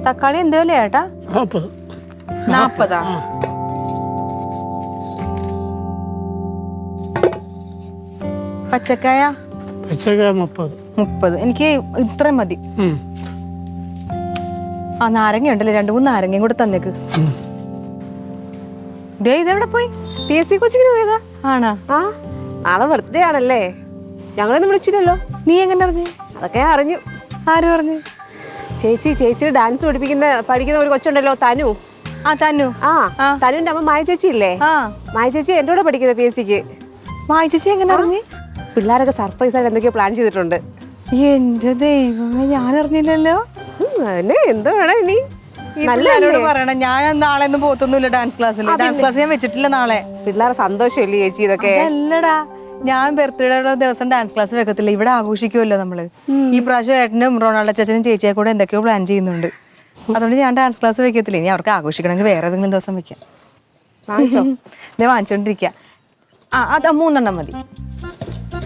തക്കാളി എന്ത് വിലയാ ഏട്ടാ? 40. പച്ചക്കായ 30. എനിക്ക് ഇത്രയും മതി. ആ നാരങ്ങ ഉണ്ടല്ലേ, 2-3 നാരങ്ങയും കൂടെ തന്നേക്ക്. ദേ ഇതെവിടെ പോയി? PSC കോച്ചിങ്ങിന് പോയതാ. ആണോ? ആ നാളെ ബർത്ത്ഡേ ആണല്ലേ, ഞങ്ങളൊന്നും വിളിച്ചില്ലല്ലോ. നീ എങ്ങനെ അറിഞ്ഞു? അതൊക്കെ അറിഞ്ഞു. ആര് പറഞ്ഞു? ചേച്ചി ഡാൻസ് പഠിക്കുന്ന ഒരു കൊച്ചുണ്ടല്ലോ, തനു. ആ തന്നു. തനുവിന്റെ അമ്മ മായ ചേച്ചി ഇല്ലേ? മായ ചേച്ചി എന്റെ കൂടെ പഠിക്കുന്നത് PSCക്ക്. മായ ചേച്ചി എങ്ങനെ അറിഞ്ഞു? പിള്ളേരൊക്കെ സർപ്രൈസ് ആയിട്ട് എന്തൊക്കെയോ പ്ലാൻ ചെയ്തിട്ടുണ്ട്. എന്റെ ദൈവമേ, ഞാൻ അറിഞ്ഞില്ലല്ലോ. എന്തോ വേണം ഇനി നല്ലവരോട് പറയണം. ഞാൻ നാളെ ഒന്നും പോത്തൊന്നുമില്ല ഡാൻസ് ക്ലാസ്സിൽ. ഡാൻസ് ക്ലാസ് ഞാൻ വെച്ചിട്ടില്ല നാളെ. പിള്ളേരെ സന്തോഷമല്ലേ ചേച്ചി ഇതൊക്കെ? അല്ലടാ, ഞാൻ ബർത്ത്ഡേയുടെ ദിവസം ഡാൻസ് ക്ലാസ് വെക്കത്തില്ല, ഇവിടെ ആഘോഷിക്കുമല്ലോ നമ്മള്. ഈ പ്രാവശ്യം ഏട്ടനും റൊണാൾഡോ ചേച്ചനും ചേച്ചിയെ കൂടെ എന്തൊക്കെയോ പ്ലാൻ ചെയ്യുന്നുണ്ട്. അതുകൊണ്ട് ഞാൻ ഡാൻസ് ക്ലാസ് വെക്കത്തില്ല. ഇനി അവർക്ക് ആഘോഷിക്കണമെങ്കിൽ വേറെ ഏതെങ്കിലും ദിവസം വെക്കാം. ഇതേ വാങ്ങിച്ചോണ്ടിരിക്കുക. അത് 3 എണ്ണം മതി.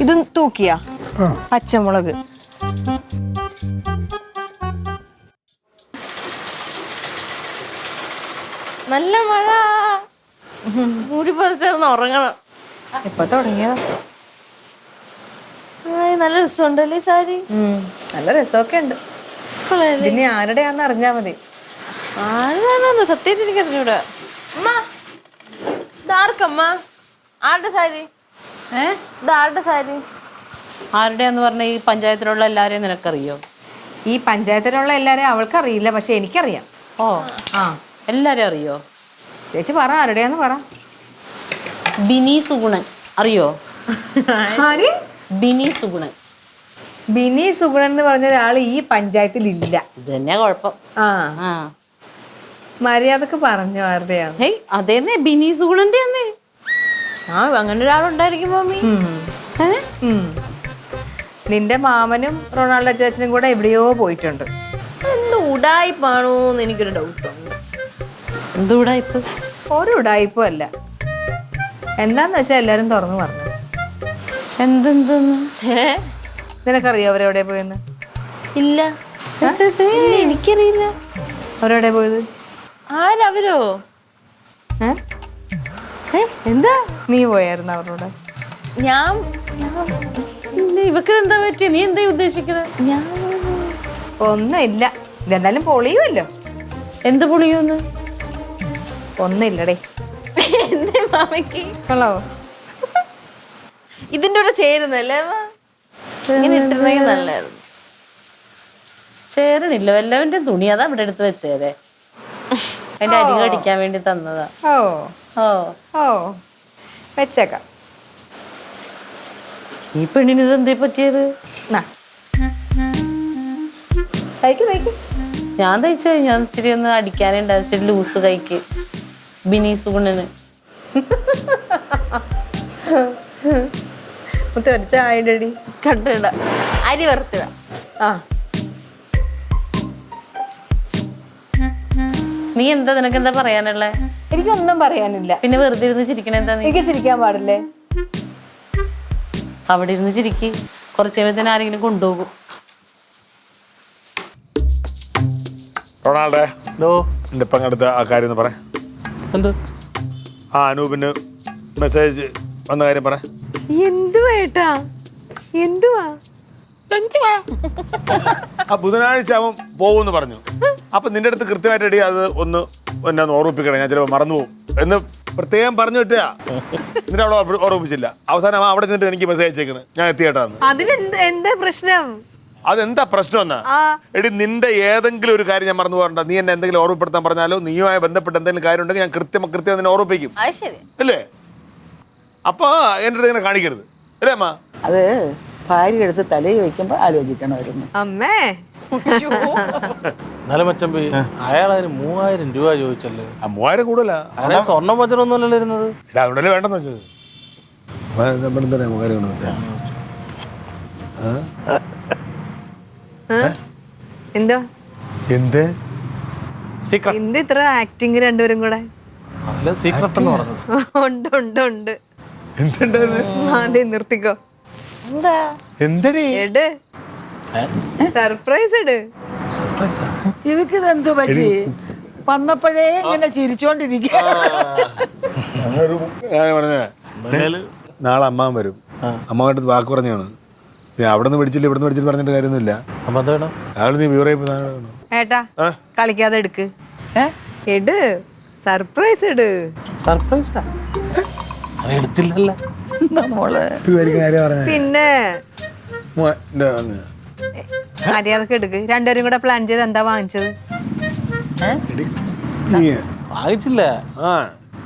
ഇത് തൂക്കിയാ പച്ചമുളക്. നല്ല മഴ, മൂടി പറിച്ചേർന്ന് ഉറങ്ങണം. ഇപ്പൊ തുടങ്ങിയതാ. നല്ല രസമുണ്ടല്ലേ സാരി? നല്ല രസമൊക്കെ ഉണ്ട്. പിന്നെ ആരുടെയാന്ന് അറിഞ്ഞാ മതി. ആരുതാണോ സത്യമായിട്ട് എനിക്ക് അറിഞ്ഞൂടാ. അമ്മ ഇതാർക്കമ്മ? ആരുടെ സാരി? ഇതാരുടെ സാരി? ആരുടെയാന്ന് പറഞ്ഞ ഈ പഞ്ചായത്തിലുള്ള എല്ലാവരെയും നിനക്കറിയോ? ഈ പഞ്ചായത്തിലുള്ള എല്ലാരെയും അവൾക്കറിയില്ല, പക്ഷെ എനിക്കറിയാം. ഓ ആ, എല്ലാരും അറിയോ? ചേച്ചി പറ, ആരുടെയാന്ന് പറ. ബിനി സുഗുണൻ അറിയോ? ബിനി സുഗുണൻ. ബിനി സുഗുണൻ എന്ന് പറഞ്ഞ ഒരാൾ ഈ പഞ്ചായത്തിൽ ഇല്ല. ഇത് തന്നെ കുഴപ്പം. മര്യാദക്ക് പറഞ്ഞു ആരുടെയാണ്? ഹേയ് അതേന്നെ, ബിനി സുഗുണന്റെ അന്നേ. അങ്ങനെ ഒരാളുണ്ടായിരിക്കും മമ്മി. നിന്റെ മാമനും റൊണാൾഡോ ചേച്ചനും കൂടെ എവിടെയോ പോയിട്ടുണ്ട്. എന്ത് ഉടായിപ്പാണോന്ന് എനിക്കൊരു ഡൗട്ട്. എന്ത് ഉടായിപ്പ്? ഒരു ഉടായിപ്പും അല്ല. എന്താന്ന് വെച്ചാ എല്ലാരും തുറന്നു പറഞ്ഞു. എന്തെന്തെന്ന് നിനക്കറിയോ അവരെവിടെ പോയെന്ന്? ഇല്ല, എനിക്കറിയില്ല. അവരെവിടെ പോയത്? ആരവരോ? എന്താ നീ പോയായിരുന്നു അവരോട്? ഞാൻ ഇവക്ക് എന്താ പറ്റിയ? നീ എന്താ ഉദ്ദേശിക്കുന്നത്? ഒന്നുമില്ല, ഇതെന്തായാലും പൊളിയുമല്ലോ. എന്ത് പൊളിയോന്ന്? ഒന്നുമില്ലടേ. എന്റെ മാമയ്ക്ക് കൊള്ളാവോ? ഇതിന്റെ കൂടെ ചേരുന്നല്ലേ? ഇങ്ങനെ ഇട്ടിരുന്നെങ്കിൽ നല്ലായിരുന്നു. ചേരണില്ല, വല്ലവന്റെ തുണി അതാ ഇവിടെ എടുത്ത് വെച്ചേരെ. അതിന്റെ അരി കടിക്കാൻ വേണ്ടി തന്നതാ. ഓ ഓ ഓ വെച്ചേക്കാം. ഈ പെണ്ണിന് ഇതെന്തേ പറ്റിയത്? ഞാൻ തയ്ച്ചു കഴിഞ്ഞു. ഞാൻ ഇച്ചിരി ഒന്ന് അടിക്കാനുണ്ടാവും, ഇച്ചിരി ലൂസ് കൈക്ക്. ബിനി സുഗുണന് ചായടി കട്ടിട അരി വറുത്തിട. നീ എന്താ, നിനക്ക് എന്താ പറയാനുള്ളേ? എനിക്കൊന്നും പറയാനില്ല. പിന്നെ വെറുതെ ഇരുന്ന് ചിരിക്കണ എന്താ? എനിക്ക് ചിരിക്കാൻ പാടില്ലേ? അവിടെ ഇരുന്ന് ചിരിക്ക്, കുറച്ച് കഴിയുമ്പോ ആരെങ്കിലും കൊണ്ടുപോകും. റൊണാൾഡേ, എന്റെ പങ്കെടുത്ത ആ കാര്യം ഒന്ന് പറ. എന്ത്? അനൂപിന് മെസ്സേജ് വന്ന കാര്യം പറ. എന്തുവാ ഏട്ടാ? എന്തുവാ? ആ ബുധനാഴ്ച അവൻ പോകുമെന്ന് പറഞ്ഞു. അപ്പൊ നിന്റെ അടുത്ത് കൃത്യമായിട്ട് എടി അത് ഒന്ന് എന്നെ ഓർമ്മിപ്പിക്കണേ, ഞാൻ ചിലപ്പോൾ മറന്നുപോകും എന്ന് പ്രത്യേകം പറഞ്ഞു വിട്ടാ. എന്നിട്ട് അവളെ ഓർമ്മിപ്പിച്ചില്ല. അവസാനം അവൻ അവിടെ ചെന്നിട്ട് എനിക്ക് മെസ്സേജ് അയച്ചേക്കണ്, ഞാൻ എത്തിയേട്ടാന്ന്. എന്താ പ്രശ്നം? അതെന്താ പ്രശ്നം എന്നാ? എടി നിന്റെ ഏതെങ്കിലും ഒരു കാര്യം ഞാൻ മറന്നു പോകണ്ട. നീ എന്നെ എന്തെങ്കിലും ഓർമ്മപ്പെടുത്താൻ പറഞ്ഞാലോ നീയുമായി ബന്ധപ്പെട്ട് എന്തെങ്കിലും കാര്യം ഉണ്ടെങ്കിൽ ഞാൻ കൃത്യം നിന്നെ ഓർമ്മിപ്പിക്കും. അല്ലേ? അപ്പൊ എന്റെ അടുത്ത് ഇങ്ങനെ കാണിക്കരുത്, അല്ലേ അമ്മ? അത് ഭാര്യ എടുത്ത് തലയിൽ വയ്ക്കുമ്പോ ആലോചിക്കണമായിരുന്നു. അമ്മേ മച്ചമ്പി അയാൾ അതിന് 3000 രൂപ ചോദിച്ചല്ലേ? 3000 കൂടുതലാ. സ്വർണ്ണം വജ്രമൊന്നുമല്ലല്ലോ ഇരുന്നത്. അതുകൊണ്ടല്ലേ വേണ്ടെന്ന് വെച്ചത്. എന്തോ എന്ത് ഇത്ര ആക്ടിങ് രണ്ടുപേരും കൂടെ? സീക്രട്ട് എന്ന് പറഞ്ഞത് ഉണ്ട് ഉണ്ട് ഉണ്ട്. എന്തുണ്ടായിരുന്നു? അതെ നിർത്തിക്കോ. എന്താ എന്തടി? എട് സർപ്രൈസ് ഇട്. ഇവക്ക് ഇതെന്ത് പറ്റി? വന്നപ്പോഴേ ഇങ്ങനെ ചിരിച്ചോണ്ടിരിക്കുക. നാളെ അമ്മാവൻ വരും. അമ്മാവൻ്റെ അടുത്ത് വാക്ക് പറഞ്ഞാണ്. അവിടെ നിന്ന് പിടിച്ചില്ല ഇവിടെ നിന്ന് പിടിച്ചിട്ട് പറഞ്ഞിട്ട് കാര്യമൊന്നുമില്ല. അയാൾ നീ വ്യൂറായി ഏട്ടാ കളിക്കാതെ എടുക്ക്. എട് സർപ്രൈസ് ഇട്. സർപ്രൈസാ എടുത്തില്ലല്ലോ. മോളെ പിന്നെ മര്യാദക്ക് എടുക്ക്. രണ്ടുപേരും കൂടെ പ്ലാൻ ചെയ്ത് എന്താ വാങ്ങിച്ചത്? വാങ്ങിച്ചില്ല.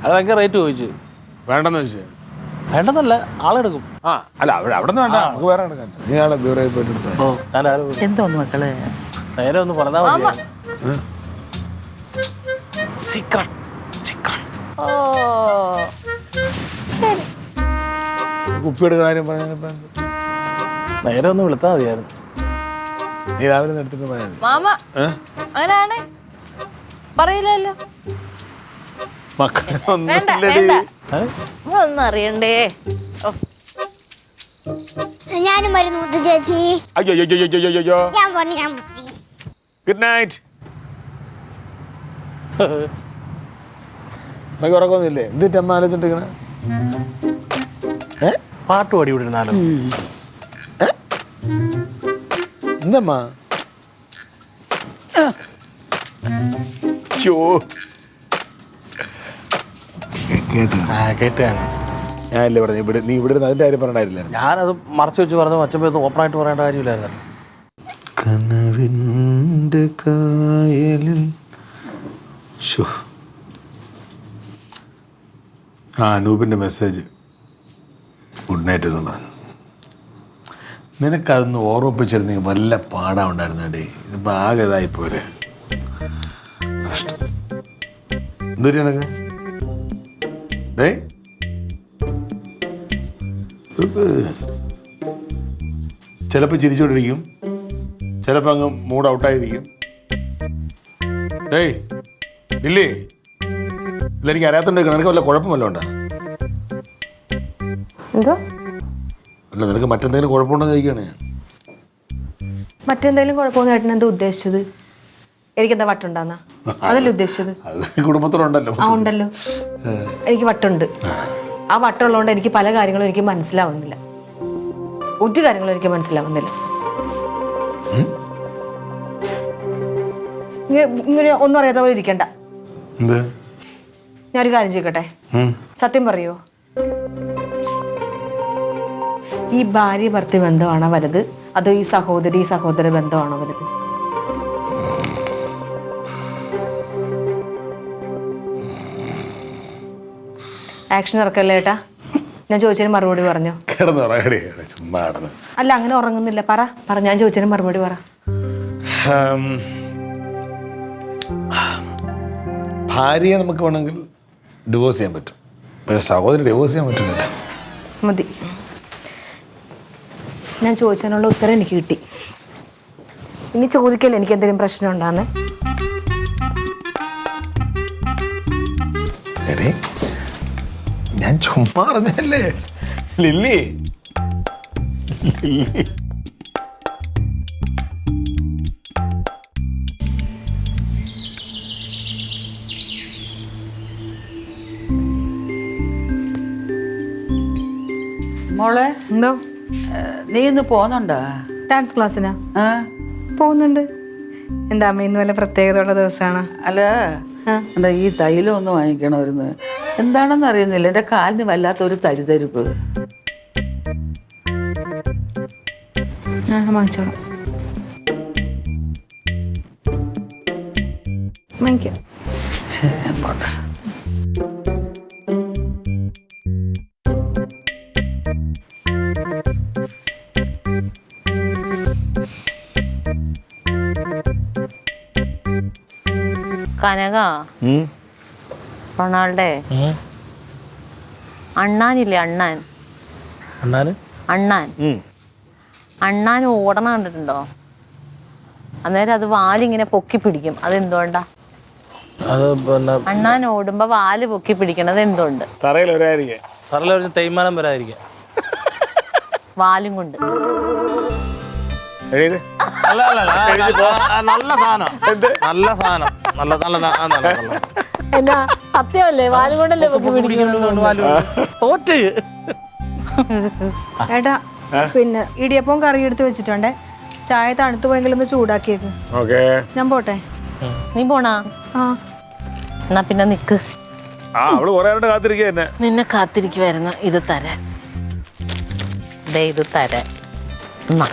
അത് ഭയങ്കര റേറ്റ് ചോദിച്ചു. വേണ്ടെന്ന് വെച്ച് വേണ്ടെന്നല്ല, ആളെടുക്കും. അല്ല അവിടെ നിന്ന് വേണ്ട, നമുക്ക് വേറെ എടുക്കാൻ. നീ ആളെ വ്യൂറായി പോയിട്ട് എടുത്ത എന്തോന്ന് മക്കളെ നേരെ ഒന്ന് പറഞ്ഞാൽ മതി. ഓ ശരി. കുപ്പിയുടെ കാര്യം പറഞ്ഞാൽ നേരെ ഒന്ന് വിളിത്താൽ മതിയായിരുന്നു. നീ രാവിലെ എടുത്തിട്ട് പോയാൽ മതി. മാമ അങ്ങനെയാണ് പറയില്ലല്ലോ. മക്കളെ വേണ്ട ഒന്നുമില്ലടി. വേണ്ട ഒന്നും അറിയണ്ടേ. ഓ ഞാനും വരുന്നു മുത്തു ചേച്ചി. അയ്യോ ഞാൻ പറഞ്ഞു. Good night. നമുക്ക് ഉറക്കമൊന്നുമില്ലേ? എന്തിട്ട് അമ്മ ആലോചിച്ചിട്ടിരിക്കണേ? പാട്ട് പാടി വിടുന്നാലോ? എന്തമ്മ കേട്ടാണ് ഞാനല്ലേ പറഞ്ഞു ഇവിടെ നീ ഇവിടെ അതിന്റെ കാര്യം പറഞ്ഞില്ല. ഞാനത് മറച്ചു വെച്ച് പറഞ്ഞു. അച്ഛൻ ഓപ്പണായിട്ട് പറയേണ്ട കാര്യമില്ലായിരുന്നു. കനവിൻ്റെ കായലിൽ അനൂപിൻ്റെ മെസ്സേജ് ഗുഡ് നൈറ്റ് എന്ന് പറഞ്ഞു. നിനക്കതൊന്ന് ഓർമ്മിപ്പിച്ചിരുന്നെങ്കിൽ വല്ല പാടാ ഉണ്ടായിരുന്നേ. ഇതിപ്പോൾ ആകെ ഇതായിപ്പോലെ കഷ്ടം. എന്തൊരു കണക്ക് ഡേ ചിലപ്പോൾ ചിരിച്ചോണ്ടിരിക്കും, ചിലപ്പോൾ അങ്ങ് മൂഡ് ഔട്ടായിരിക്കും. ഡേയ് ഇല്ലേ ഇല്ല, എനിക്ക് അറിയാത്തോണ്ട് നിനക്ക് വല്ല കുഴപ്പം വല്ലതും ഉണ്ടോ? എന്തോ അല്ല, നിനക്ക് മറ്റെന്തെങ്കിലും കുഴപ്പമുണ്ടോ ചോദിക്കുകയാണ് ഞാൻ. മറ്റെന്തെങ്കിലും കുഴപ്പമൊന്നും ഏട്ടൻ എന്താ ഉദ്ദേശിച്ചത്? എനിക്കെന്താ വട്ടുണ്ടാന്നാ? അതല്ലേ ഉദ്ദേശിച്ചത്? അത് കുടുംബത്തിലുണ്ടല്ലോ. ആ ഉണ്ടല്ലോ, എനിക്ക് വട്ടുണ്ട്. ആ വട്ടുള്ളതുകൊണ്ട് എനിക്ക് പല കാര്യങ്ങളും എനിക്ക് മനസ്സിലാവുന്നില്ല. ഒരു കാര്യങ്ങളും എനിക്ക് മനസ്സിലാവുന്നില്ല. ഇങ്ങനെ ഒന്നും അറിയാത്ത പോലെ ഇരിക്കണ്ട. എന്ത്? ഞാനൊരു കാര്യം ചോദിക്കട്ടെ, സത്യം പറയോ? ഈ ഭാര്യ ഭർത്തൃ ബന്ധമാണോ വലുത്, അതോ ഈ സഹോദരി സഹോദര ബന്ധമാണോ വലുത്? ആക്ഷൻ ഇറക്കല്ലേ ഏട്ടാ. ഞാൻ ചോദിച്ചതിന് മറുപടി പറഞ്ഞോ. ചുമ്മാ അല്ല അങ്ങനെ ഉറങ്ങുന്നില്ല. പറ ഞാൻ ചോദിച്ചതിന് മറുപടി പറ. ഭാര്യയെ നമുക്ക് വേണമെങ്കിൽ ഡിവോഴ്സ് ചെയ്യാൻ പറ്റും, പക്ഷെ സഹോദരി ഡിവോഴ്സ് ചെയ്യാൻ പറ്റുന്നില്ല. മതി, ഞാൻ ചോദിച്ചതിനുള്ള ഉത്തരം എനിക്ക് കിട്ടി. ഇനി ചോദിക്കല്ലേ എനിക്ക് എന്തെങ്കിലും പ്രശ്നം ഉണ്ടാന്ന്. എടേ ഞാൻ ചുമ്മാ പറഞ്ഞല്ലേ ലില്ലി. മോളെ എന്തോ? നീ ഇന്ന് പോന്നുണ്ടോ? ഡാൻസ് ക്ലാസ്സിനാ ആ പോകുന്നുണ്ട്. എന്താ അമ്മ ഇന്ന് വല്ല പ്രത്യേകതയുള്ള ദിവസമാണ്? അല്ല എന്താ ഈ തൈലം ഒന്ന് വാങ്ങിക്കണമായിരുന്നു. എന്താണെന്ന് അറിയുന്നില്ല, എൻ്റെ കാലിന് വല്ലാത്തൊരു തരിതരിപ്പ്. വാങ്ങിച്ചോളാം. വാങ്ങിക്കാം. ശരി ഞാൻ പോട്ടെ. കനക റൊണാൾഡേ അണ്ണാനില്ലേ അണ്ണാൻ അണ്ണാൻ അണ്ണാൻ ഓടണ കണ്ടിട്ടുണ്ടോ? അന്നേരം അത് വാലിങ്ങനെ പൊക്കി പിടിക്കും. അതെന്തുകൊണ്ടാ? അത് പിന്നെ അണ്ണാൻ ഓടുമ്പോ വാല് പൊക്കി പിടിക്കണത് എന്തുകൊണ്ട്? തറയിൽ ഒരായിരിക്കും പറല ഒരു തേയ്മാനം വരാതിരിക്കാം. വാലും കൊണ്ട്. എഴുതി അല്ല അല്ല അല്ല, നല്ല സാധനം. നല്ല സാധനം. നല്ല നല്ല നല്ല എന്നാ സത്യമല്ലേ? വാലും കൊണ്ടല്ലേ പൊക്കി പിടിക്കുന്നത്? തോറ്റ്. ഏട്ടാ പിന്നെ ഇടിയപ്പം കറി എടുത്ത് വെച്ചിട്ടുണ്ടേ. ചായ തണുത്തു പോയെങ്കിലും ഒന്ന് ചൂടാക്കിയേക്ക്. ഓക്കേ. ഞാൻ പോട്ടെ. നീ പോണാ? ആ എന്നാ പിന്നെ നിക്ക്. അവള് കൊറേ നേരം കാത്തിരിക്കുക തന്നെ. നിന്നെ കാത്തിരിക്കുവായിരുന്നു. ഇത് തരാൻ. ദേ ഇത് തരാൻ. എന്നാ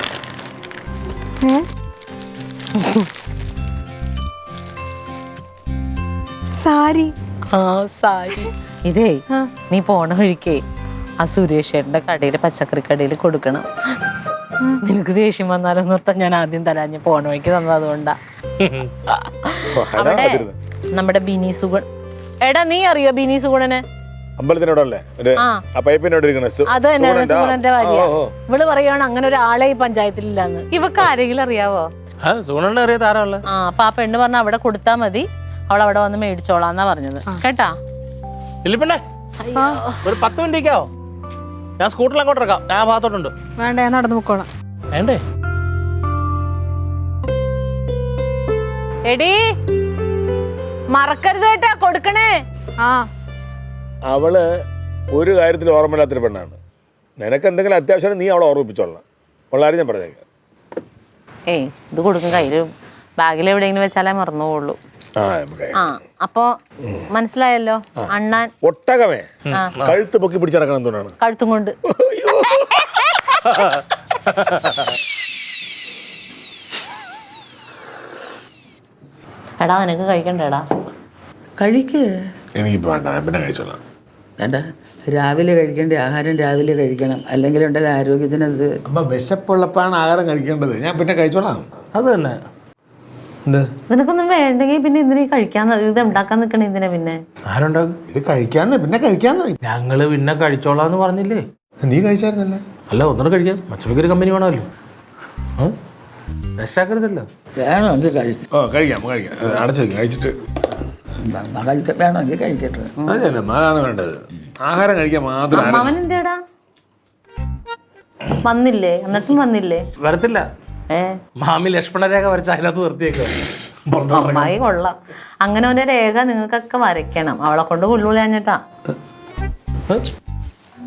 സാരി. ആ സാരി. ഇതേ നീ പോണ വഴിക്കേ ആ സുരേഷ് ഏട്ടന്റെ കടയില് പച്ചക്കറി കടയിൽ കൊടുക്കണം. നിനക്ക് ദേഷ്യം വന്നാലോ നിർത്താൻ ഞാൻ ആദ്യം തരാഞ്ഞ് പോണ വഴിക്ക് തന്നത് അതുകൊണ്ടാ. അവിടെ നമ്മുടെ ബിനി സുഗൺ. എടാ നീ അറിയോ ബിനി സുഗുണനെ? അമ്പലത്തിനോടല്ലേ ആ പൈപ്പിനോട് അത് തന്നെ സുഗുണന്റെ ഭാര്യ. ഇവള് പറയുകയാണ് അങ്ങനെ ഒരാളെ ഈ പഞ്ചായത്തിലില്ലാന്ന്. ഇവക്ക് ആരെങ്കിലും അറിയാവോ? സുഗുണനെ അറിയാത്ത ആരാള്? ആ അപ്പൊ ആ പെണ്ണ് പറഞ്ഞ അവിടെ കൊടുത്താ മതി, അവൾ അവിടെ വന്ന് മേടിച്ചോളാന്നാ പറഞ്ഞത് കേട്ടാ. ഇല്ലിപ്പണ്ണേ ഒരു 10 മിനിറ്റ് ഇരിക്കാവോ? ഞാൻ സ്കൂട്ടറിൽ അങ്ങോട്ട് ഇറക്കാം. ഞാൻ ആ ഭാഗത്തോട്ടുണ്ട്. വേണ്ട, ഞാൻ നടന്നു പൊക്കോളാം. വേണ്ടേ? എടി മറക്കരുത് കേട്ടാ കൊടുക്കണേ. ആ അവള് ഒരു കാര്യത്തിൽ ഓർമ്മയില്ലാത്തൊരു പെണ്ണാണ്. നിനക്ക് എന്തെങ്കിലും അത്യാവശ്യം നീ അവളെ ഓർമ്മിപ്പിച്ചോളാം. ഉള്ളാരും ഞാൻ പറഞ്ഞേക്കാം. ഏയ് ഇത് കൊടുക്കും കയ്യില് ബാഗിൽ എവിടെയെങ്കിലും വെച്ചാലേ മറന്നുപോകുള്ളൂ. ആ അപ്പൊ മനസ്സിലായല്ലോ അണ്ണാൻ. ഒട്ടകമേ കഴുത്ത് പൊക്കി പിടിച്ചടക്കണം എന്തുകൊണ്ടാണ്? കഴുത്തും കൊണ്ട്. എടാ നിനക്ക് കഴിക്കണ്ടേടാ? കഴിക്ക്. എനിക്കിപ്പോ വേണ്ട, ഞാൻ പിന്നെ കഴിച്ചോളാം. വേണ്ട, രാവിലെ കഴിക്കേണ്ട ആഹാരം രാവിലെ കഴിക്കണം, അല്ലെങ്കിൽ ഉണ്ടല്ലോ ആരോഗ്യത്തിനത്. അമ്മ വിശപ്പുള്ളപ്പാണ് ആഹാരം കഴിക്കേണ്ടത്. ഞാൻ പിന്നെ കഴിച്ചോളാം. അത് തന്നെ. എന്ത് നിനക്കൊന്നും വേണ്ടെങ്കിൽ പിന്നെ എന്തിനാ കഴിക്കാൻ ഇത് ഉണ്ടാക്കാൻ നിക്കണേ? എന്തിനാ പിന്നെ? ആരുണ്ടാകും? ഇത് കഴിക്കാന്ന് പിന്നെ കഴിക്കാന്ന്. ഞങ്ങള് പിന്നെ കഴിച്ചോളാന്ന് പറഞ്ഞില്ലേ? നീ കഴിച്ചായിരുന്നല്ലേ? അല്ല ഒന്നുകൂടെ കഴിക്കാം. മച്ചമ്മയ്ക്കൊരു കമ്പനി വേണമല്ലോ. വിശാക്കരുതല്ലോ. വേണോ എങ്കിൽ കഴിക്കും. ഓ കഴിക്കാം കഴിക്കാം. അടച്ചു വെക്കും. കഴിച്ചിട്ട് വേണോ എങ്കിൽ കഴിക്കട്ടെ. അത് തന്നെ അതാണ് വേണ്ടത്. ആഹാരം കഴിക്കാൻ മാത്രം. അമ്മാവൻ എന്തേടാ വന്നില്ലേ? എന്നിട്ടും വന്നില്ലേ? വരത്തില്ല. മാമി ലക്ഷ്മണരേഖ വരച്ച അതിനകത്ത് നിർത്തിയേക്കോ. അമ്മായി കൊള്ളാം. അങ്ങനെ ഒരു രേഖ നിങ്ങൾക്കൊക്കെ വരയ്ക്കണം. അവളെ കൊണ്ട് കൊള്ളൂലാഞ്ഞിട്ടാ.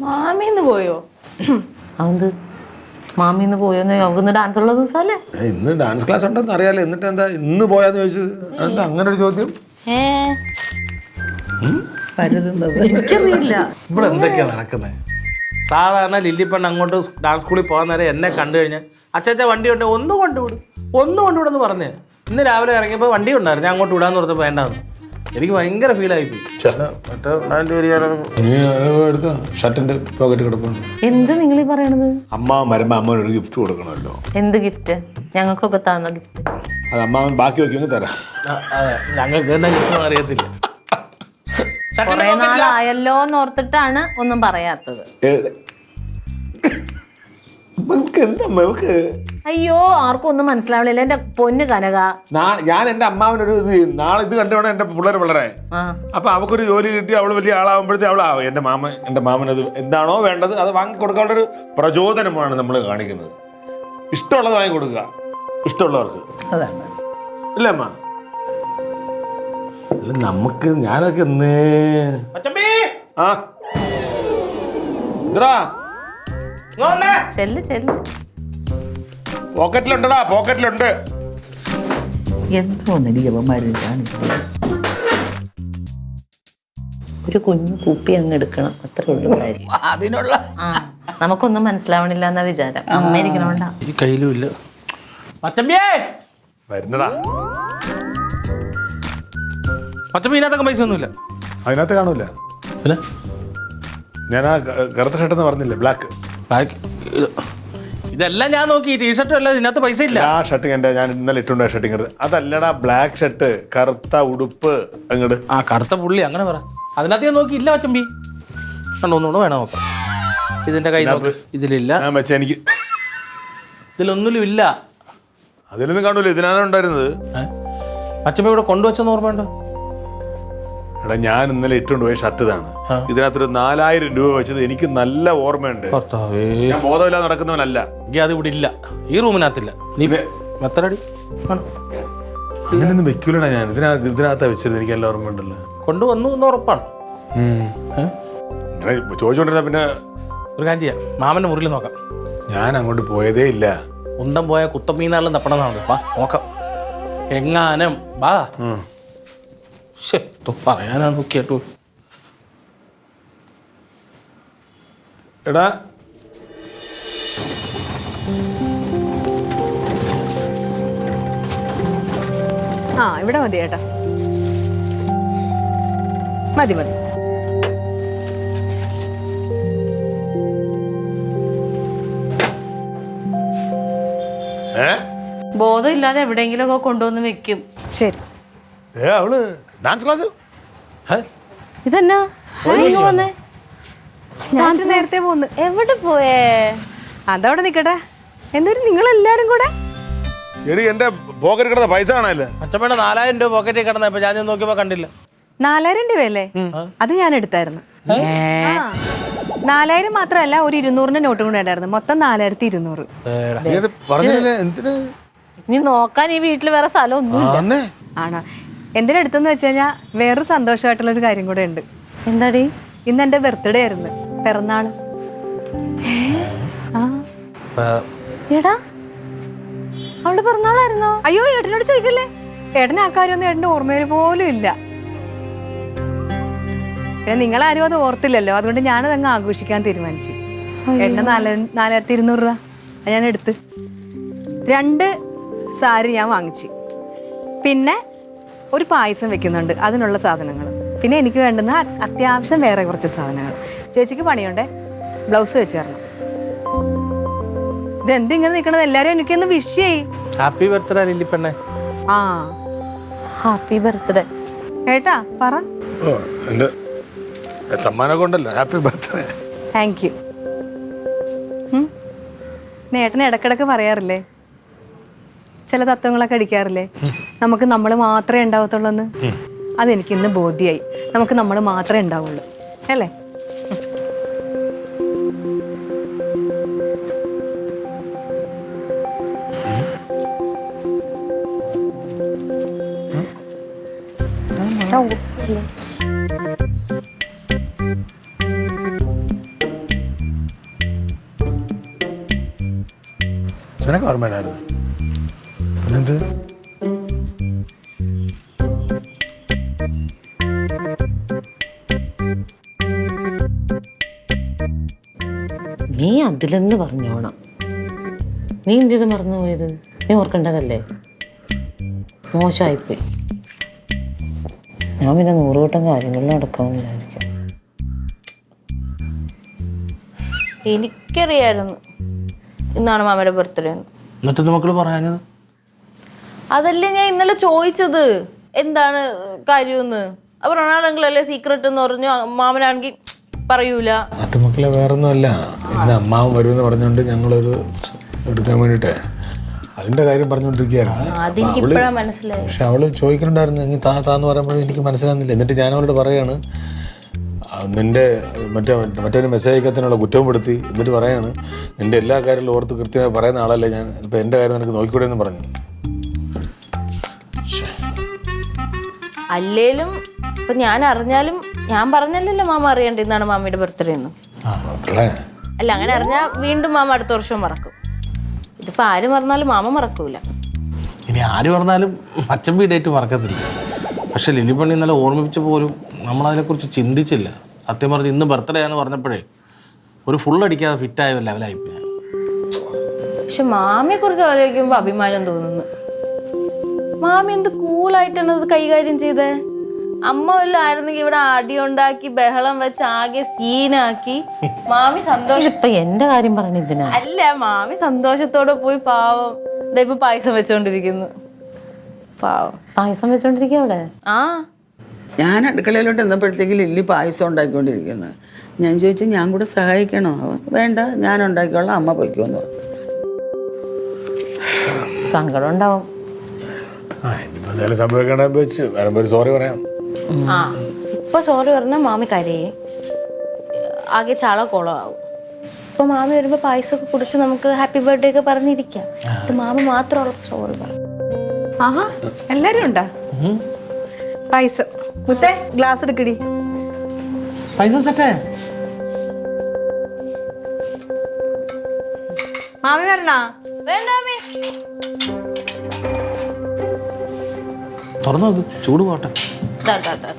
മാമിന്ന് പോയോ? അത് മാമിന്ന് പോയോന്ന്? അവർക്ക് ഡാൻസ് ഉള്ള ദിവസമല്ലേ? ഇന്ന് ഡാൻസ് ക്ലാസ് ഉണ്ടെന്ന് അറിയാലോ. എന്നിട്ട് എന്താ ഇന്ന് പോയാന്ന് ചോദിച്ചത്? എന്താ അങ്ങനെ ഒരു ചോദ്യം? പരുതുന്നത് എനിക്കറിയില്ല. ഇവിടെ എന്തൊക്കെയാ നടക്കുന്നത്? സാധാരണ ലില്ലിപ്പണ്ണ് അങ്ങോട്ട് ഡാൻസ് സ്കൂളിൽ പോകാൻ നേരം എന്നെ കണ്ടു കഴിഞ്ഞാൽ അച്ഛാ വണ്ടി ഉണ്ട് ഒന്ന് കൊണ്ടുവിടുന്ന് പറഞ്ഞേ. ഇന്ന് രാവിലെ ഇറങ്ങിയപ്പോൾ വണ്ടി ഉണ്ടായിരുന്നു. ഞാൻ അങ്ങോട്ട് വിടാന്ന് പറഞ്ഞപ്പോൾ വേണ്ടാന്ന്. എനിക്ക് ഭയങ്കര ഫീലായിപ്പോയി. ഷർട്ടിന്റെ പോക്കറ്റ് കിടപ്പുണ്ട്. എന്ത് നിങ്ങൾ ഈ പറയണത്? അമ്മാവൻ വരുമ്പോ അമ്മ ഒരു ഗിഫ്റ്റ് കൊടുക്കണമല്ലോ. എന്ത് ഗിഫ്റ്റ്? ഞങ്ങൾക്കൊക്കെ തന്ന ഗിഫ്റ്റ്. അത് അമ്മാവൻ ബാക്കി വെക്കുമെങ്കിൽ തരാം. ഞങ്ങൾക്ക് തന്നെ ഗിഫ്റ്റ് അറിയത്തില്ല. കുറെ നാളായല്ലോ എന്നോർത്തിട്ടാണ് ഒന്നും പറയാത്തത്. അയ്യോ ആർക്കും ഒന്നും മനസ്സിലാവണില്ല. എന്റെ പൊന്ന് കനക, ഞാൻ എന്റെ അമ്മാവനൊരു നാളെ ഇത് കണ്ടുകൊണ്ട് എന്റെ പിള്ളേർ വളരെ അപ്പൊ അവക്കൊരു ജോലി കിട്ടി അവള് വലിയ ആളാവുമ്പോഴത്തേ അവളാവും. എന്റെ മാമൻ അത് എന്താണോ വേണ്ടത് അത് വാങ്ങി കൊടുക്കാനുള്ള ഒരു പ്രചോദനമാണ് നമ്മൾ കാണിക്കുന്നത്. ഇഷ്ടമുള്ളത് വാങ്ങി കൊടുക്കുക ഇഷ്ടമുള്ളവർക്ക്. അതാണ് ഇല്ല അമ്മ? അല്ല നമുക്ക് ഞാനൊക്കെ ചെല്ല് ചെല്ല്. പോക്കറ്റിലുണ്ടടാ, പോക്കറ്റിലുണ്ട്. എന്തോന്നില്ല യവന്മാര് കാണിക്കുന്നത്. ഒരു കുഞ്ഞു കുപ്പി അങ്ങ് എടുക്കണം, അത്രേ ഉള്ളൂ കാര്യം. അതിനുള്ള നമുക്കൊന്നും മനസ്സിലാവണില്ല എന്നാ വിചാരം. അമ്മ ഇരിക്കണോണ്ടാ. ഈ കയ്യിലും ഇല്ല. മച്ചമ്പിയേ വരുന്നടാ. മച്ചമ്പി ഇതിനകത്തൊക്കെ പൈസ ഒന്നുമില്ല. അതിനകത്ത് കാണൂല. പിന്നെ ഞാൻ ആ കറുത്ത ഷർട്ട് എന്ന് പറഞ്ഞില്ലേ, ബ്ലാക്ക്. ഇതെല്ലാം ഞാൻ നോക്കി. ടീഷർട്ടും അല്ല, ഇതിനകത്ത് പൈസ ഇല്ല. ആ ഷർട്ട് ഞാൻ ഇന്നലെ ഇട്ടുണ്ട ഷർട്ട് ഇങ്ങോട്ട്. അതല്ലടാ ബ്ലാക്ക് ഷർട്ട്, കറുത്ത ഉടുപ്പ് അങ്ങോട്ട്. ആ കറുത്ത പുള്ളി അങ്ങനെ പറ. അതിനകത്ത് ഞാൻ നോക്കി ഇല്ല മച്ചമ്പി. ഒന്നുകൂടെ വേണം നോക്കാം. ഇതിന്റെ കൈ നോക്ക്. ഇതിലില്ല. ഞാൻ വെച്ച എനിക്ക് ഇതിലൊന്നിലും ഇല്ല. അതിലൊന്നും കാണൂല. ഇതിനാണ് ഉണ്ടായിരുന്നത്. മച്ചമ്പി ഇവിടെ കൊണ്ടുവച്ചെന്ന് ഓർമ്മയുണ്ടോ? എടാ ഞാൻ ഇന്നലെ ഇട്ടുകൊണ്ട് പോയ ഷർട്ട് ഇതാണ്. ഇതിനകത്തൊരു 4000 രൂപ വെച്ചത് എനിക്ക് നല്ല ഓർമ്മയുണ്ട്. ഞാൻ ബോധമില്ലാതെ നടക്കുന്നവനല്ല. അത് ഇവിടെ ഇല്ല, ഈ റൂമിനകത്തില്ല. നീ മെത്തടി അങ്ങനെയൊന്നും വെക്കൂലടാ ഞാൻ. ഇതിനകത്താ വെച്ചിരുന്നത്, എനിക്ക് എല്ലാ ഓർമ്മയുണ്ടല്ലോ. കൊണ്ടുവന്നു എന്ന് ഉറപ്പാണ്. ഇങ്ങനെ ചോദിച്ചോണ്ടിരുന്ന പിന്നെ ഒരു കാര്യം ചെയ്യാം, മാമന്റെ മുറിയിൽ നോക്കാം. ഞാൻ അങ്ങോട്ട് പോയതേ ഇല്ല. ഉണ്ടം പോയ കുത്തമ്മീനാളിലും തപ്പണമെന്നാണ്. വാ നോക്കാം എങ്ങാനും. വാ പറയാനാ നോക്കിയാട്ടോ. എടാ ഇവിടെ മതി ചേട്ടാ, മതി മതി. ബോധമില്ലാതെ എവിടെയെങ്കിലും ഒക്കെ കൊണ്ടുവന്ന് വെക്കും. ശരി. അവള് ഡാൻസ് ക്ലാസ് ഇതെന്നാ വന്നേ? ഞാൻ നേരത്തെ പോന്ന്. എവിടെ പോയേ? അതവിടെ നിക്കട്ടെ. എന്തൊരു നിങ്ങളെല്ലാരും കൂടെ എടി എന്റെ പോക്കറ്റ് കിടന്ന പൈസ കാണാല്ലേ? അച്ഛമ്മയുടെ 4000 രൂപ പോക്കറ്റിൽ കിടന്നപ്പോ ഞാൻ നോക്കിയപ്പോ കണ്ടില്ല. 4000 രൂപയല്ലേ? അത് ഞാൻ എടുത്തായിരുന്നു. 4000 മാത്രമല്ല, ഒരു 200ന്റെ നോട്ടും കൂടെ ഉണ്ടായിരുന്നു. മൊത്തം 4200. പറഞ്ഞില്ലേ എന്തിന്? നീ നോക്കാൻ ഈ വീട്ടിൽ വേറെ സ്ഥലം ഒന്നും ആണോ? എന്തിനെടുത്തെന്ന് വെച്ച് കഴിഞ്ഞാൽ വേറൊരു സന്തോഷമായിട്ടുള്ളൊരു കാര്യം കൂടെ ഉണ്ട്. എന്താടി? ഇന്ന് എന്റെ ബർത്ത്ഡേ ആയിരുന്നു, പിറന്നാള്. എടാ അവളുടെ പിറന്നാളായിരുന്നോ? അയ്യോ, ഏട്ടനോട് ചോദിക്കല്ലേ. ഏട്ടന് ആ കാര്യമൊന്നും ഏട്ടന്റെ ഓർമ്മയിൽ പോലും ഇല്ല. പിന്നെ നിങ്ങളാരും അത് ഓർത്തില്ലല്ലോ, അതുകൊണ്ട് ഞാനത് അങ്ങ് ആഘോഷിക്കാൻ തീരുമാനിച്ചു. ഏട്ടന് 4200 രൂപ ഞാൻ എടുത്ത് 2 സാരി ഞാൻ വാങ്ങിച്ചു. പിന്നെ ഒരു പായസം വെക്കുന്നുണ്ട്, അതിനുള്ള സാധനങ്ങൾ. പിന്നെ എനിക്ക് വേണ്ടുന്ന അത്യാവശ്യം വേറെ കുറച്ച് സാധനങ്ങൾ. ചേച്ചിക്ക് പണിയുണ്ടേ, ബ്ലൗസ് വെച്ച് തരണം. ഇതെന്തിങ്ങനെ നിൽക്കണത്? എല്ലാരും എനിക്കൊന്ന് വിഷ് ചെയ്യ്. ഹാപ്പി ബർത്ത്ഡേ ലില്ലിപ്പെണ്ണേ. ആ ഹാപ്പി ബർത്ത്ഡേ ഏട്ടാ പറ. എന്റെ സമ്മാനമൊക്കെ ഉണ്ടല്ലോ. Happy birthday. Thank you. ഏട്ടന് ഇടക്കിടക്ക് പറയാറില്ലേ, ചില തത്വങ്ങളൊക്കെ അടിക്കാറില്ലേ, നമുക്ക് നമ്മൾ മാത്രമേ ഉണ്ടാവത്തുള്ളൂ എന്ന്. അതെനിക്ക് ഇന്ന് ബോധ്യമായി. നമുക്ക് നമ്മൾ മാത്രമേ ഉണ്ടാവുള്ളൂ അല്ലേ? നിനക്ക് ഓർമ്മയില്ലായിരുന്നു? പിന്നെന്ത്? നീ അതിലെന്ന് പറഞ്ഞോണം. നീ എന്ത് മറന്നു പോയത്? നീ ഓർക്കേണ്ടതല്ലേ? മോശമായിപ്പോയി. ഞാൻ പിന്നെ 100 വട്ടം കാര്യങ്ങളിൽ നടക്കാമെന്നില്ലായിരിക്കും. എനിക്കറിയായിരുന്നു ഇന്നാണ് മാമയുടെ ബർത്ത്ഡേ എന്ന്. എന്നിട്ട് മക്കള് പറയാഞ്ഞത്? അതല്ലേ ഞാൻ ഇന്നലെ ചോദിച്ചത്, എന്താണ് കാര്യമെന്ന്. അപ്പൊ റൊണാൾഡോങ്കിലല്ലേ സീക്രട്ട് എന്ന് പറഞ്ഞു. മാമനാണെങ്കിൽ പറയൂല. അത് മക്കളെ വേറൊന്നുമല്ല, ഇന്ന് അമ്മാവൻ വരുമെന്ന് പറഞ്ഞുകൊണ്ട് ഞങ്ങളൊരു എടുക്കാൻ വേണ്ടിട്ടേ അതിന്റെ കാര്യം പറഞ്ഞുകൊണ്ടിരിക്കുകയായിരുന്നു. അതെനിക്ക് ഇപ്പഴാ മനസ്സിലായി. പക്ഷെ അവള് ചോദിക്കുന്നുണ്ടായിരുന്നു എങ്കിൽ താന്ന് പറയുമ്പോൾ എനിക്ക് മനസ്സിലാകുന്നില്ല. എന്നിട്ട് ഞാൻ അവളോട് പറയാണ്, നിന്റെ മറ്റൊരു മെസ്സേജ് അയക്കത്തിനുള്ള കുറ്റപ്പെടുത്തി. എന്നിട്ട് പറയാണ്, നിന്റെ എല്ലാ കാര്യങ്ങളും ഓർത്ത് കൃത്യമായി പറയുന്ന ആളല്ലേ ഞാൻ. ഇപ്പം എൻ്റെ കാര്യം നിനക്ക് നോക്കിക്കൂടെ എന്ന് പറഞ്ഞു. അല്ലേലും ഇപ്പൊ ഞാൻ അറിഞ്ഞാലും ഞാൻ പറഞ്ഞല്ലോ മാമ അറിയണ്ട ഇന്നാണ് മാമിയുടെ ബർത്ത്ഡേ എന്ന്. അല്ല, അങ്ങനെ അറിഞ്ഞാൽ വീണ്ടും മാമ അടുത്ത വർഷം മറക്കും. ഇതിപ്പോ ആര് മറന്നാലും മാമ മറക്കൂല. ഇനി ആര് പറഞ്ഞാലും അച്ഛൻ ഡേറ്റ് മറക്കത്തില്ല. പക്ഷെ ലില്ലിപ്പണ്ണി ഇന്നലെ ഓർമ്മിപ്പിച്ച പോലും നമ്മളതിനെക്കുറിച്ച് ചിന്തിച്ചില്ല. സത്യം പറഞ്ഞ് ഇന്ന് ബർത്ത്ഡേ എന്ന് പറഞ്ഞപ്പോഴേ ഒരു ഫുൾ അടിക്കാതെ ഫിറ്റായ ലെവലായിപ്പോയി ഞാൻ. പക്ഷെ മാമിയെ കുറിച്ച് ആലോചിക്കുമ്പോ അഭിമാനം തോന്നുന്നു. മാമി എന്ത് കൂളായിട്ടാണ് അത് കൈകാര്യം ചെയ്തേ. അമ്മ വല്ലതും ആയിരുന്നെങ്കിൽ ഇവിടെ അടിയുണ്ടാക്കി ബഹളം വെച്ച് ആകെ സീനാക്കി. മാമി സന്തോഷം. ഇപ്പൊ എന്റെ കാര്യം പറഞ്ഞ ഇതിനാ? അല്ല, മാമി സന്തോഷത്തോടെ പോയി പാവം ഇപ്പൊ പായസം വെച്ചോണ്ടിരിക്കുന്നു. പാവം പായസം വെച്ചോണ്ടിരിക്കുക അവിടെ. ആ ഞാൻ അടുക്കളയിലോട്ട് എന്നപ്പോഴത്തേക്ക് ലില്ലി പായസം ഉണ്ടാക്കിക്കൊണ്ടിരിക്കുന്നത്. ഞാൻ ചോദിച്ചു, ഞാൻ കൂടെ സഹായിക്കണോ? വേണ്ട, ഞാൻ ഉണ്ടാക്കിക്കോളാം, അമ്മ പൊയ്ക്കോന്ന് പറഞ്ഞു. സങ്കടം ഉണ്ടാവും. സംഭവിക്കണ വെച്ച് വരുമ്പോ ഒരു സോറി പറയാം. ആ ഇപ്പൊ സോറി പറഞ്ഞാൽ മാമി കരയും, ആകെ ചാള കുളമാവും. ഇപ്പൊ മാമി വരുമ്പോ പായസമൊക്കെ കുടിച്ച് നമുക്ക് ഹാപ്പി ബർത്ത്ഡേ ഒക്കെ പറഞ്ഞിരിക്കാം. ഇത് മാമി മാത്രമുള്ള സോറി പറഞ്ഞു. ആഹാ എല്ലാരും ഉണ്ടാ പായസം. മുത്തേ ഗ്ലാസ് എടുക്കടി. പൈസ സെറ്റേ മാമി വരണാ? വേണ്ട മാമി. തുറന്നു നോക്ക്, ചൂട് പോട്ടെ. ദാ, ദാ, ദാ.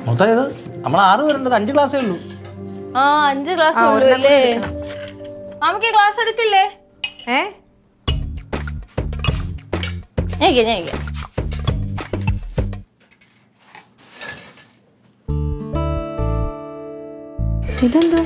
മൊത്തം ഇത് നമ്മൾ 6 പേരുണ്ട്, 5 ക്ലാസ്സേ ഉള്ളൂ. ആ 5 ഗ്ലാസ് ഉള്ളൂ അല്ലേ? മാമിക്ക് ഗ്ലാസ് എടുക്കില്ലേ? ഏ ഞാൻ ഇതെന്താ?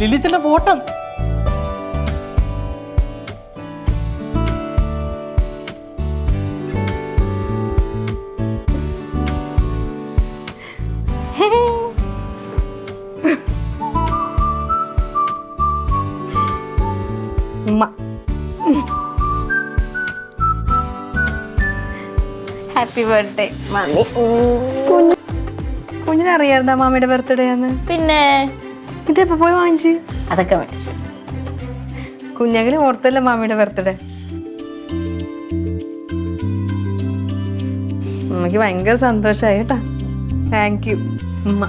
ലിലിച്ചന്റെ ഫോട്ടോ. ഉമ്മ. ഹാപ്പി ബർത്ത്ഡേ മാമി. കുഞ്ഞിനറിയായിരുന്നാ മാമിയുടെ ബർത്ത്ഡേ ആന്ന്? പിന്നെ ഇതെപ്പോ പോയി വാങ്ങിച്ച്? അതൊക്കെ മേടിച്ചു. കുഞ്ഞെങ്കിലും ഓർത്തല്ലേ മാമിയുടെ ബർത്ത്ഡേ. എനിക്ക് ഭയങ്കര സന്തോഷമായി കേട്ടാ. താങ്ക് യു ഉമ്മ.